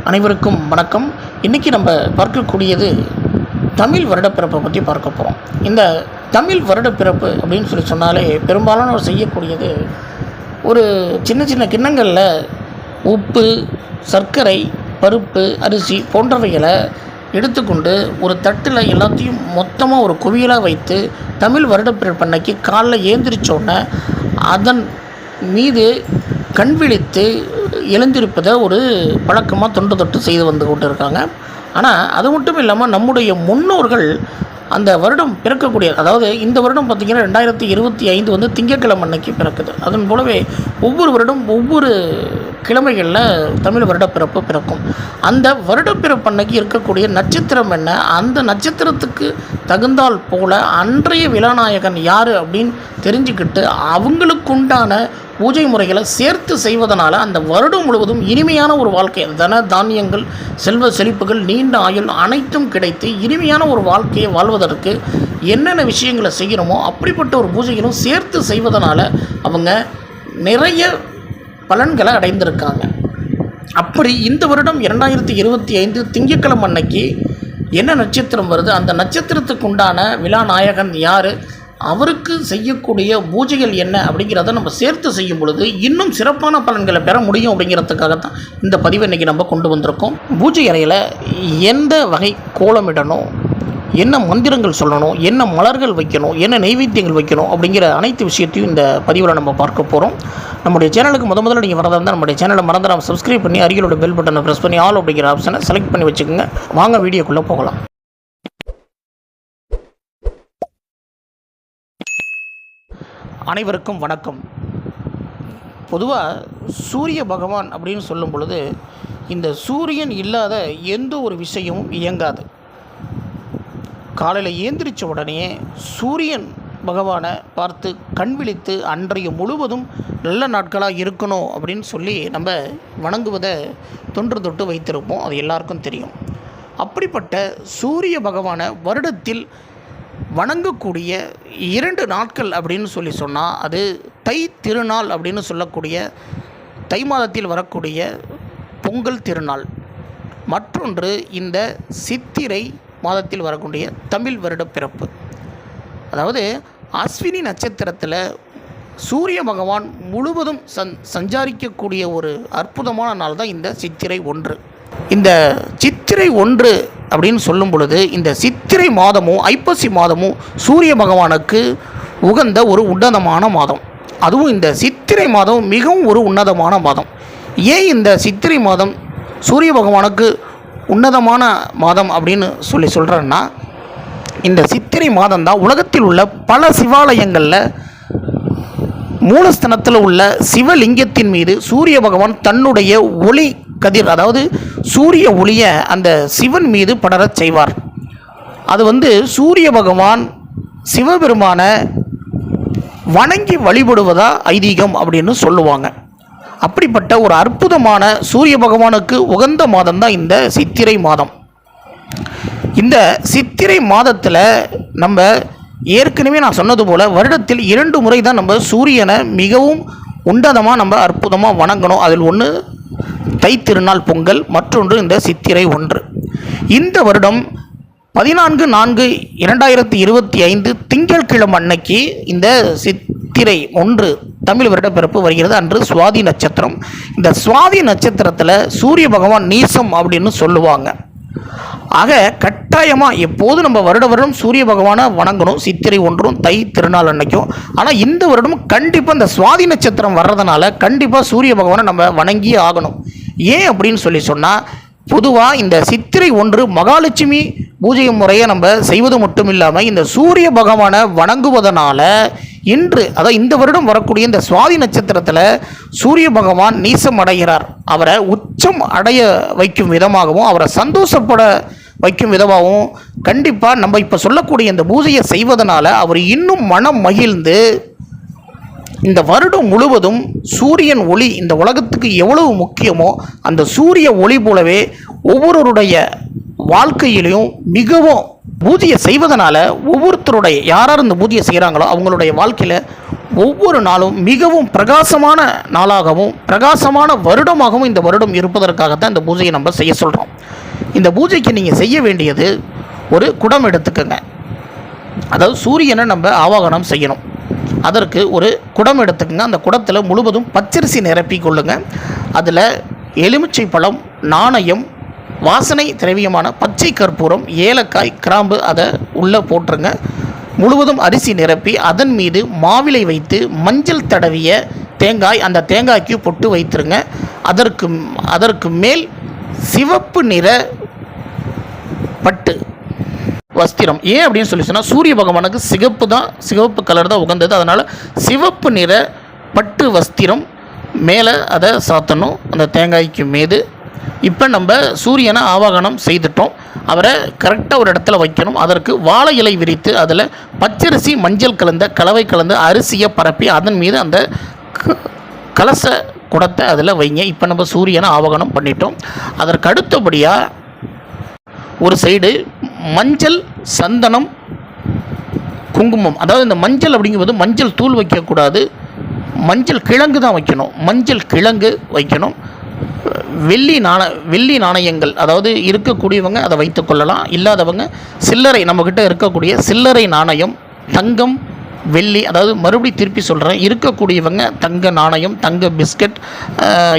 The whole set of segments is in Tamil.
அனைவருக்கும் வணக்கம். இன்றைக்கி நம்ம பார்க்கக்கூடியது தமிழ் வருடப்பிறப்பை பற்றி பார்க்க போகிறோம். இந்த தமிழ் வருடப்பிறப்பு அப்படின்னு சொன்னாலே பெரும்பாலானவர் செய்யக்கூடியது ஒரு சின்ன சின்ன கிண்ணங்களில் உப்பு, சர்க்கரை, பருப்பு, அரிசி போன்றவைகளை எடுத்துக்கொண்டு ஒரு தட்டில் எல்லாத்தையும் மொத்தமாக ஒரு குவியலாக வைத்து தமிழ் வருடப்பிறப்பு அன்னைக்கு காலைல ஏந்திரிச்சோடனே அதன் மீது கண் விழித்து எழுந்திருப்பதை ஒரு பழக்கமாக தொன்று செய்து வந்து கொண்டு இருக்காங்க. ஆனால் அது மட்டும் இல்லாமல் நம்முடைய முன்னோர்கள் அந்த வருடம் பிறக்கக்கூடிய, அதாவது இந்த வருடம் பார்த்திங்கன்னா 2025 வந்து திங்கட்கிழமை அன்னைக்கு பிறக்குது. அதன் போலவே ஒவ்வொரு வருடம் ஒவ்வொரு கிழமைகளில் தமிழ் வருடப்பிறப்பு பிறக்கும். அந்த வருடப்பிறப்பு அன்னைக்கு இருக்கக்கூடிய நட்சத்திரம் என்ன, அந்த நட்சத்திரத்துக்கு தகுந்தால் போல அன்றைய விழாநாயகன் யார் அப்படின்னு தெரிஞ்சுக்கிட்டு அவங்களுக்குண்டான பூஜை முறைகளை சேர்த்து செய்வதனால அந்த வருடம் முழுவதும் இனிமையான ஒரு வாழ்க்கை, தன தானியங்கள், செல்வ செழிப்புகள், நீண்ட ஆயுள் அனைத்தும் கிடைத்து இனிமையான ஒரு வாழ்க்கையை வாழ்வதற்கு என்னென்ன விஷயங்களை செய்கிறோமோ அப்படிப்பட்ட ஒரு பூஜைகளும் சேர்த்து செய்வதனால அவங்க நிறைய பலன்களை அடைந்திருக்காங்க. அப்படி இந்த வருடம் 2025 திங்கட்கிழமை அன்னைக்கு என்ன நட்சத்திரம் வருது, அந்த நட்சத்திரத்துக்கு உண்டான விழாநாயகன் யார், அவருக்கு செய்யக்கூடிய பூஜைகள் என்ன அப்படிங்கிறத நம்ம சேர்த்து செய்யும் பொழுது இன்னும் சிறப்பான பலன்களை பெற முடியும். அப்படிங்கிறதுக்காகத்தான் இந்த பதிவை இன்றைக்கி நம்ம கொண்டு வந்திருக்கோம். பூஜை அறையில் எந்த வகை கோலமிடணும், என்ன மந்திரங்கள் சொல்லணும், என்ன மலர்கள் வைக்கணும், என்ன நைவேத்தியங்கள் வைக்கணும் அப்படிங்கிற அனைத்து விஷயத்தையும் இந்த பதிவில் நம்ம பார்க்க போகிறோம். நம்முடைய சேனலுக்கு முதல்ல நீங்கள் வரதா இருந்தால் நம்முடைய சேனலை மறந்துடாமல் சப்ஸ்கிரைப் பண்ணி அருகிலோட பெல் பட்டனை ப்ரெஸ் பண்ணி ஆல் அப்படிங்கிற ஆப்ஷனை செலக்ட் பண்ணி வச்சுக்கோங்க. வாங்க வீடியோக்குள்ளே போகலாம். அனைவருக்கும் வணக்கம். பொதுவாக சூரிய பகவான் அப்படின்னு சொல்லும் பொழுது இந்த சூரியன் இல்லாத எந்த ஒரு விஷயமும் இயங்காது. காலையில் ஏந்திரிச்ச உடனே சூரியன் பகவானை பார்த்து கண் விழித்து அன்றைய முழுவதும் நல்ல நாட்களாக இருக்கணும் அப்படின்னு சொல்லி நம்ம வணங்குவதை தொன்று வைத்திருப்போம். அது எல்லாருக்கும் தெரியும். அப்படிப்பட்ட சூரிய பகவானை வருடத்தில் வணங்கக்கூடிய 2 நாட்கள் அப்படின்னு சொன்னால் அது தை திருநாள் அப்படின்னு சொல்லக்கூடிய தை மாதத்தில் வரக்கூடிய பொங்கல் திருநாள், மற்றொன்று இந்த சித்திரை மாதத்தில் வரக்கூடிய தமிழ் வருட பிறப்பு. அதாவது அஸ்வினி நட்சத்திரத்தில் சூரிய பகவான் முழுவதும் சஞ்சாரிக்கக்கூடிய ஒரு அற்புதமான நாள் தான் இந்த சித்திரை 1. இந்த சித்திரை 1 அப்படின்னு சொல்லும் பொழுது இந்த சித்திரை மாதமும் ஐப்பசி மாதமும் சூரிய பகவானுக்கு உகந்த ஒரு உன்னதமான மாதம். அதுவும் இந்த சித்திரை மாதம் மிகவும் ஒரு உன்னதமான மாதம். ஏன் இந்த சித்திரை மாதம் சூரிய பகவானுக்கு உன்னதமான மாதம் அப்படின்னு சொல்கிறேன்னா, இந்த சித்திரை மாதம் தான் உலகத்தில் உள்ள பல சிவாலயங்களில் மூலஸ்தனத்தில் உள்ள சிவலிங்கத்தின் மீது சூரிய பகவான் தன்னுடைய ஒளி கதிர், அதாவது சூரிய ஒளியை அந்த சிவன் மீது படரச் செய்வார். அது சூரிய பகவான் சிவபெருமானை வணங்கி வழிபடுவதா ஐதீகம் அப்படின்னு சொல்லுவாங்க. அப்படிப்பட்ட ஒரு அற்புதமான சூரிய பகவானுக்கு உகந்த மாதம் தான் இந்த சித்திரை மாதம். இந்த சித்திரை மாதத்தில் நம்ம ஏற்கனவே நான் சொன்னது போல் வருடத்தில் 2 முறை தான் நம்ம சூரியனை மிகவும் உன்னதமாக நம்ம அற்புதமாக வணங்கணும். அதில் ஒன்று தை திருநாள் பொங்கல், மற்றொன்று இந்த சித்திரை 1. இந்த வருடம் 14/4/2025 திங்கட்கிழமை அன்னைக்கு இந்த சித்திரை 1 தமிழ் வருட பிறப்பு வருகிறது. அன்று சுவாதி நட்சத்திரம். இந்த சுவாதி நட்சத்திரத்தில் சூரிய பகவான் நீசம் அப்படின்னு சொல்லுவாங்க. ஆக கட்டாயமாக எப்போது நம்ம வருடம் சூரிய பகவானை வணங்கணும், சித்திரை 1 தை திருநாள் அன்னைக்கும். ஆனால் இந்த வருடமும் கண்டிப்பாக இந்த சுவாதி நட்சத்திரம் வர்றதுனால கண்டிப்பாக சூரிய பகவானை நம்ம வணங்கியே ஆகணும். ஏன் அப்படின்னு சொன்னால், பொதுவாக இந்த சித்திரை 1 மகாலட்சுமி பூஜை முறையை நம்ம செய்வது மட்டும் இல்லாமல் இந்த சூரிய பகவானை வணங்குவதனால இன்று, அதாவது இந்த வருடம் வரக்கூடிய இந்த சுவாதி நட்சத்திரத்தில் சூரிய பகவான் நீசம் அடைகிறார். அவரை உச்சம் அடைய வைக்கும் விதமாகவும் அவரை சந்தோஷப்பட வைக்கும் விதமாகவும் கண்டிப்பாக நம்ம இப்போ சொல்லக்கூடிய இந்த பூஜையை செய்வதனால அவர் இன்னும் மனம் மகிழ்ந்து இந்த வருடம் முழுவதும் சூரியன் ஒளி இந்த உலகத்துக்கு எவ்வளவு முக்கியமோ அந்த சூரிய ஒளி போலவே ஒவ்வொருவருடைய வாழ்க்கையிலையும் மிகவும் பூஜையை செய்வதனால ஒவ்வொருத்தருடைய யாரார் இந்த பூஜையை செய்கிறாங்களோ அவங்களுடைய வாழ்க்கையில் ஒவ்வொரு நாளும் மிகவும் பிரகாசமான நாளாகவும் பிரகாசமான வருடமாகவும் இந்த வருடம் இருப்பதற்காகத்தான் இந்த பூஜையை நம்ம செய்ய சொல்கிறோம். இந்த பூஜைக்கு நீங்கள் செய்ய வேண்டியது ஒரு குடம் எடுத்துக்கோங்க. அதாவது சூரியனை நம்ம ஆவாகனம் செய்யணும். அதற்கு ஒரு குடம் எடுத்துக்கங்க. அந்த குடத்தில் முழுவதும் பச்சரிசி நிரப்பி கொள்ளுங்க. அதில் எலுமிச்சை பழம், நாணயம், வாசனை திரவியமான பச்சை கற்பூரம், ஏலக்காய், கிராம்பு அதை உள்ளே போட்டுருங்க. முழுவதும் அரிசி நிரப்பி அதன் மீது மாவிலை வைத்து மஞ்சள் தடவிய தேங்காய், அந்த தேங்காய்க்கு பொட்டு வைத்துருங்க. அதற்கு மேல் சிவப்பு நிற பட்டு வஸ்திரம். ஏன் அப்படின்னு சொல்லி சொன்னால் சூரிய பகவானுக்கு சிவப்பு கலர் தான் உகந்தது. அதனால் சிவப்பு நிற பட்டு வஸ்திரம் மேலே அதை சாத்தணும் அந்த தேங்காய்க்கு மீது. இப்போ நம்ம சூரியனை ஆவாகனம் செய்துட்டோம். அவரை கரெக்டாக ஒரு இடத்துல வைக்கணும். அதற்கு வாழை இலை விரித்து அதில் பச்சரிசி மஞ்சள் கலந்த கலவை கலந்து அரிசியை பரப்பி அதன் மீது அந்த கலச குடத்தை அதில் வைங்க. இப்போ நம்ம சூரியனை ஆவாகனம் பண்ணிட்டோம். அதற்கு அடுத்தபடியாக ஒரு சைடு மஞ்சள், சந்தனம், குங்குமம். அதாவது இந்த மஞ்சள் அப்படிங்கும்போது மஞ்சள் தூள் வைக்கக்கூடாது, மஞ்சள் கிழங்கு தான் வைக்கணும். மஞ்சள் கிழங்கு வைக்கணும். வெள்ளி நாணயங்கள், அதாவது இருக்கக்கூடியவங்க அதை வைத்து கொள்ளலாம். இல்லாதவங்க சில்லறை, நம்மக்கிட்ட இருக்கக்கூடிய சில்லறை நாணயம், தங்கம், வெள்ளி, அதாவது மறுபடி திருப்பி சொல்கிறேன், இருக்கக்கூடியவங்க தங்க நாணயம், தங்க பிஸ்கட்,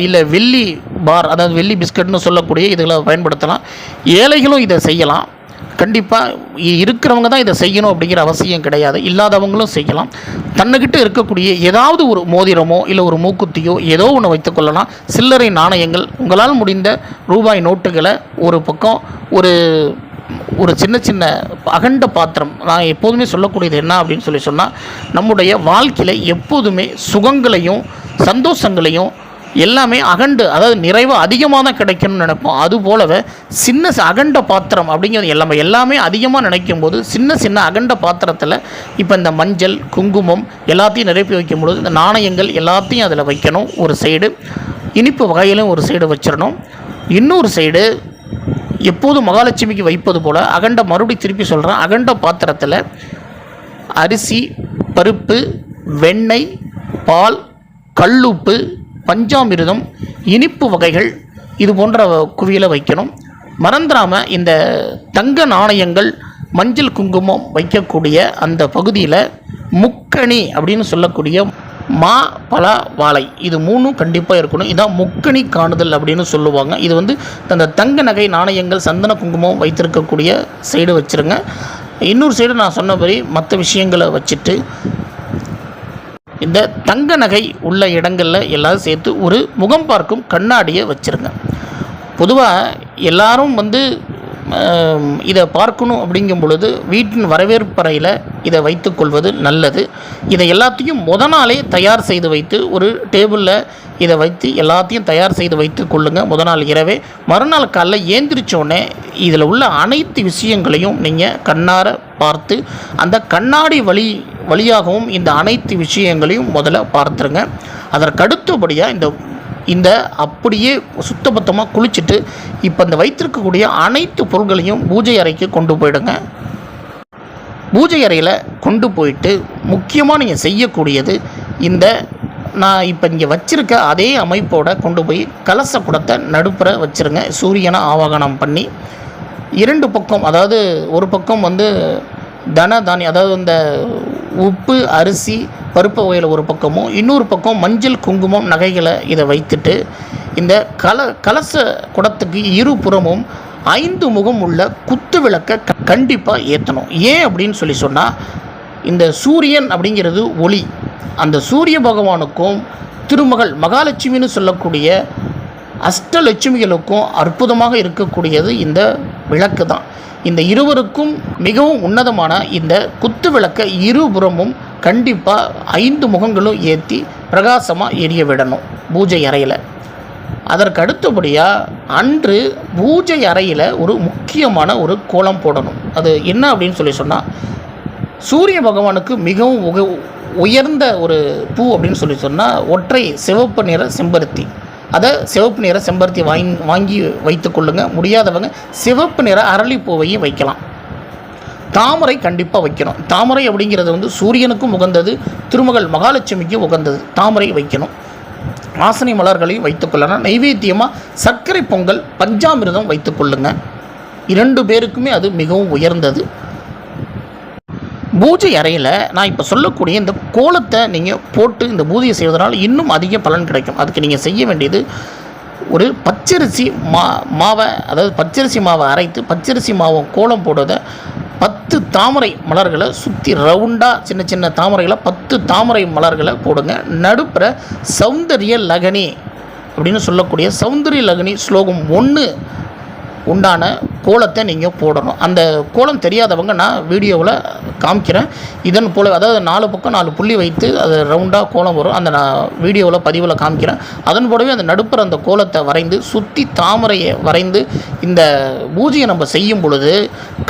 இல்லை வெள்ளி பார், அதாவது வெள்ளி பிஸ்கட்னு சொல்லக்கூடிய இதில் பயன்படுத்தலாம். ஏழைகளும் இதை செய்யலாம். கண்டிப்பாக இருக்கிறவங்க தான் இதை செய்யணும் அப்படிங்கிற அவசியம் கிடையாது. இல்லாதவங்களும் செய்யலாம். தன்னுக்கிட்ட இருக்கக்கூடிய ஏதாவது ஒரு மோதிரமோ இல்லை ஒரு மூக்குத்தியோ ஏதோ ஒன்று வைத்துக்கொள்ளலாம். சில்லறை நாணயங்கள், உங்களால் முடிந்த ரூபாய் நோட்டுகளை ஒரு பக்கம், ஒரு சின்ன அகண்ட பாத்திரம். நான் எப்போதுமே சொல்லக்கூடியது என்ன அப்படின்னு சொன்னால், நம்முடைய வாழ்க்கையில் எப்போதுமே சுகங்களையும் சந்தோஷங்களையும் எல்லாமே அதாவது நிறைவாக அதிகமாக தான் கிடைக்கணும்னு நினைப்போம். அதுபோலவே சின்ன அகண்ட பாத்திரம் அப்படிங்கிறது எல்லாமே அதிகமாக நினைக்கும் போது சின்ன அகண்ட பாத்திரத்தில் இப்போ இந்த மஞ்சள், குங்குமம் எல்லாத்தையும் நிரப்பி வைக்கும்போது இந்த நாணயங்கள் எல்லாத்தையும் அதில் வைக்கணும். ஒரு சைடு இனிப்பு வகையிலும் ஒரு சைடு வச்சிடணும். இன்னொரு சைடு எப்போதும் மகாலட்சுமிக்கு வைப்பது போல் மறுபடி திருப்பி சொல்கிறேன், அகண்ட பாத்திரத்தில் அரிசி, பருப்பு, வெண்ணெய், பால், கல்லுப்பு, பஞ்சாமிர்தம், இனிப்பு வகைகள் இது போன்ற குவியலை வைக்கணும். மறந்துடாமல் இந்த தங்க நாணயங்கள், மஞ்சள், குங்குமம் வைக்கக்கூடிய அந்த பகுதியில் முக்கணி அப்படின்னு சொல்லக்கூடிய மா, பலா, வாழை இது மூணும் கண்டிப்பாக இருக்கணும். இதான் முக்கணி காணுதல் அப்படின்னு சொல்லுவாங்க. இது அந்த தங்க நகை, நாணயங்கள், சந்தன, குங்குமம் வைத்திருக்கக்கூடிய சைடு வச்சுருங்க. இன்னொரு சைடு நான் சொன்னபடி மற்ற விஷயங்களை வச்சுட்டு இந்த தங்க நகை உள்ள இடங்களில் எல்லாரும் சேர்த்து ஒரு முகம் பார்க்கும் கண்ணாடியை வச்சுருங்க. பொதுவாக எல்லாரும் இதை பார்க்கணும் அப்படிங்கும் பொழுது வீட்டின் வரவேற்பறையில் இதை வைத்து கொள்வது நல்லது. இதை எல்லாத்தையும் நாளே தயார் செய்து வைத்து ஒரு டேபிளில் இதை வைத்து எல்லாத்தையும் தயார் செய்து வைத்து கொள்ளுங்கள். நாள் இரவே. மறுநாள் காலைல ஏந்திரிச்சோடனே இதில் உள்ள அனைத்து விஷயங்களையும் நீங்கள் கண்ணார பார்த்து அந்த கண்ணாடி வழியாகவும் இந்த அனைத்து விஷயங்களையும் முதல்ல பார்த்துருங்க. அதற்கடுத்தபடியாக இந்த அப்படியே சுத்தபத்தமாக குளிச்சுட்டு இப்போ இந்த வைத்திருக்கக்கூடிய அனைத்து பொருட்களையும் பூஜை அறைக்கு கொண்டு போயிடுங்க. பூஜை அறையில் கொண்டு போயிட்டு முக்கியமாக நீங்கள் செய்யக்கூடியது நான் இப்போ இங்கே வச்சுருக்க அதே அமைப்போடு கொண்டு போய் கலச குடத்தை நடுப்புற வச்சுருங்க. சூரியனை ஆவாகனம் பண்ணி 2 பக்கம், அதாவது ஒரு பக்கம் தானியம், அதாவது இந்த உப்பு, அரிசி, பருப்பு வகையில் ஒரு பக்கமும், இன்னொரு பக்கம் மஞ்சள், குங்குமம், நகைகளை இதை வைத்துட்டு இந்த கலச குடத்துக்கு இருபுறமும் 5 முகம் உள்ள குத்து விளக்கை கண்டிப்பாக ஏற்றணும். ஏன் அப்படின்னு சொன்னால், இந்த சூரியன் அப்படிங்கிறது ஒளி. அந்த சூரிய பகவானுக்கும் திருமகள் மகாலட்சுமின்னு சொல்லக்கூடிய அஷ்டலட்சுமிகளுக்கும் அற்புதமாக இருக்கக்கூடியது இந்த விளக்கு தான். இந்த இருவருக்கும் மிகவும் உன்னதமான இந்த குத்து விளக்கை இருபுறமும் கண்டிப்பாக 5 முகங்களும் ஏற்றி பிரகாசமாக எரிய விடணும் பூஜை அறையில். அதற்கு அடுத்தபடியாக அன்று பூஜை அறையில் ஒரு முக்கியமான ஒரு கோலம் போடணும். அது என்ன அப்படின்னு சொன்னால், சூரிய பகவானுக்கு மிகவும் உயர்ந்த ஒரு பூ அப்படின்னு சொன்னால் ஒற்றை சிவப்பு நிற செம்பருத்தி. அதை சிவப்பு நிற செம்பருத்தி வாங்கி வைத்து கொள்ளுங்கள். முடியாதவங்க சிவப்பு நிற அரளிப்பூவையும் வைக்கலாம். தாமரை கண்டிப்பாக வைக்கணும். தாமரை அப்படிங்கிறது வந்து சூரியனுக்கும் உகந்தது, திருமகள் மகாலட்சுமிக்கும் உகந்தது. தாமரை வைக்கணும். வாசனை மலர்களையும் வைத்துக்கொள்ளணும். நைவேத்தியமாக சர்க்கரை பொங்கல், பஞ்சாமிர்தம் வைத்துக்கொள்ளுங்க. 2 பேருக்குமே அது மிகவும் உயர்ந்தது. பூஜை அறையில் நான் இப்போ சொல்லக்கூடிய இந்த கோலத்தை நீங்கள் போட்டு இந்த பூஜையை செய்வதனால் இன்னும் அதிக பலன் கிடைக்கும். அதுக்கு நீங்கள் செய்ய வேண்டியது, ஒரு பச்சரிசி மாவை, அதாவது பச்சரிசி மாவை அரைத்து பச்சரிசி மாவை கோலம் போடுறத 10 தாமரை மலர்களை சுற்றி ரவுண்டாக சின்ன சின்ன தாமரைகளை 10 தாமரை மலர்களை போடுங்க. நடுப்புற சௌந்தரிய லகனி அப்படின்னு சொல்லக்கூடிய சௌந்தரிய லகனி ஸ்லோகம் 1 உண்டான கோலத்தை நீங்கள் போடணும். அந்த கோலம் தெரியாதவங்க நான் வீடியோவில் காமிக்கிறேன். இதன் போல், அதாவது 4 பக்கம் 4 புள்ளி வைத்து அது ரவுண்டாக கோலம் வரும். அந்த நான் வீடியோவில் பதிவில் காமிக்கிறேன். அதன் போலவே அந்த நடுப்புற அந்த கோலத்தை வரைந்து சுற்றி தாமரையை வரைந்து இந்த பூஜையை நம்ம செய்யும் பொழுது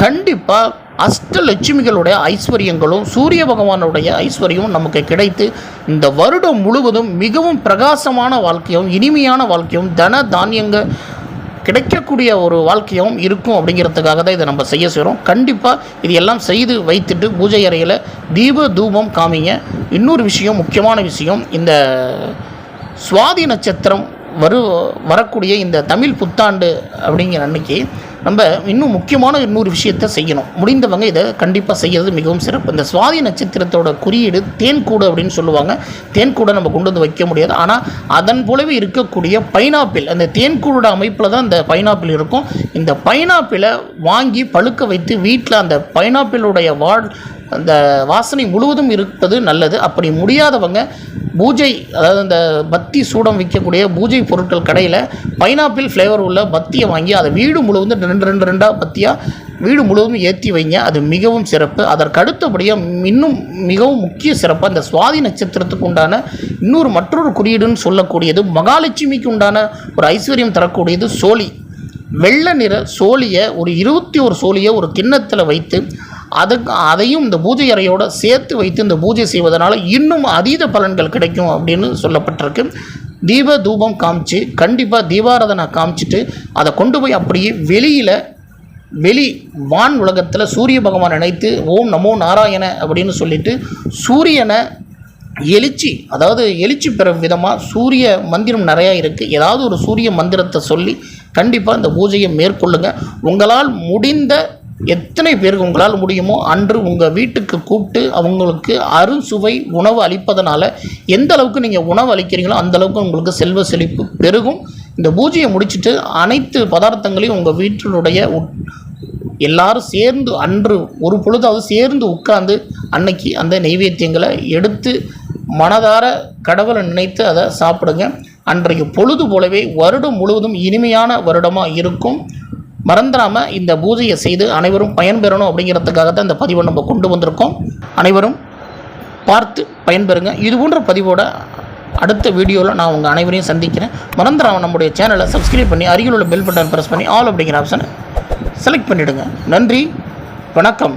கண்டிப்பாக அஷ்டலட்சுமிகளுடைய ஐஸ்வர்யங்களும் சூரிய பகவானுடைய ஐஸ்வர்யமும் நமக்கு கிடைத்து இந்த வருடம் முழுவதும் மிகவும் பிரகாசமான வாழ்க்கையும் இனிமையான வாழ்க்கையும் தன தானியங்கள் கிடைக்கக்கூடிய ஒரு வாழ்க்கையும் இருக்கும். அப்படிங்கிறதுக்காக தான் இதை நம்ம செய்கிறோம். கண்டிப்பாக இது எல்லாம் செய்து வைத்துட்டு பூஜை அறையில் தீப தூபம் காமிங்க. இன்னொரு விஷயம், முக்கியமான விஷயம், இந்த சுவாதி நட்சத்திரம் வரக்கூடிய இந்த தமிழ் புத்தாண்டு அப்படிங்கிற அன்னைக்கு நம்ம இன்னும் முக்கியமான இன்னொரு விஷயத்தை செய்யணும். முடிந்தவங்க இதை கண்டிப்பாக செய்கிறது மிகவும் சிறப்பு. இந்த சுவாதி நட்சத்திரத்தோட குறியீடு தேன்கூடு அப்படின்னு சொல்லுவாங்க. தேன்கூடை நம்ம கொண்டு வந்து வைக்க முடியாது. ஆனால் அதன் போலவே இருக்கக்கூடிய பைனாப்பிள், அந்த தேன்கூடோட அமைப்பில் தான் இந்த பைனாப்பிள் இருக்கும். இந்த பைனாப்பிளை வாங்கி பழுக்க வைத்து வீட்டில் அந்த பைனாப்பிளுடைய அந்த வாசனை முழுவதும் இருப்பது நல்லது. அப்படி முடியாதவங்க பூஜை, அதாவது இந்த பத்தி சூடம் விற்கக்கூடிய பூஜை பொருட்கள் கடையில் பைனாப்பிள் ஃப்ளேவர் உள்ள பத்தியை வாங்கி அதை வீடு முழுவதும் 2 பத்தியாக வீடு முழுவதும் ஏற்றி வைங்க. அது மிகவும் சிறப்பு. அதற்கு அடுத்தபடியாக இன்னும் மிகவும் முக்கிய சிறப்பு, அந்த சுவாதி நட்சத்திரத்துக்கு உண்டான மற்றொரு குறியீடுன்னு சொல்லக்கூடியது மகாலட்சுமிக்கு உண்டான ஒரு ஐஸ்வர்யம் தரக்கூடியது சோழி. வெள்ளை நிற சோழியை ஒரு 21 சோழியை ஒரு கிண்ணத்தில் வைத்து அதையும் இந்த பூஜை அறையோடு சேர்த்து வைத்து இந்த பூஜை செய்வதனால இன்னும் அதீத பலன்கள் கிடைக்கும் அப்படின்னு சொல்லப்பட்டிருக்கு. தீப தூபம் காமிச்சு கண்டிப்பாக தீபாராதனை காமிச்சிட்டு அதை கொண்டு போய் அப்படியே வெளி வான் உலகத்தில் சூரிய பகவான் நினைத்து ஓம் நமோ நாராயண அப்படின்னு சொல்லிட்டு சூரியனை எழுச்சி பெற விதமாக சூரிய மந்திரம் நிறையா இருக்குது. ஏதாவது ஒரு சூரிய மந்திரத்தை சொல்லி கண்டிப்பாக இந்த பூஜையை மேற்கொள்ளுங்கள். உங்களால் முடிந்த எத்தனை பேருக்கு உங்களால் முடியுமோ அன்று உங்கள் வீட்டுக்கு கூப்பிட்டு அவங்களுக்கு அறுசுவை உணவு அளிப்பதனால எந்த அளவுக்கு நீங்கள் உணவு அளிக்கிறீங்களோ அந்தளவுக்கு உங்களுக்கு செல்வ செழிப்பு பெருகும். இந்த பூஜையை முடிச்சுட்டு அனைத்து பதார்த்தங்களையும் உங்கள் வீட்டினுடைய எல்லாரும் சேர்ந்து அன்று ஒரு பொழுதாவது சேர்ந்து உட்கார்ந்து அன்னைக்கு அந்த நைவேத்தியங்களை எடுத்து மனதார கடவுளை நினைத்து அதை சாப்பிடுங்க. அன்றைக்கு பொழுது போலவே வருடம் முழுவதும் இனிமையான வருடமாக இருக்கும். மறந்துடாமல் இந்த பூஜையை செய்து அனைவரும் பயன்பெறணும். அப்படிங்கிறதுக்காக தான் இந்த பதிவை நம்ம கொண்டு வந்திருக்கோம். அனைவரும் பார்த்து பயன்பெறுங்க. இது போன்ற பதிவோட அடுத்த வீடியோவில் நான் உங்கள் அனைவரையும் சந்திக்கிறேன். மறந்துடாமல் நம்முடைய சேனலை சப்ஸ்கிரைப் பண்ணி அருகில் உள்ள பெல் பட்டன் ப்ரெஸ் பண்ணி ஆல் அப்படிங்கிற ஆப்ஷனை செலக்ட் பண்ணிவிடுங்க. நன்றி, வணக்கம்.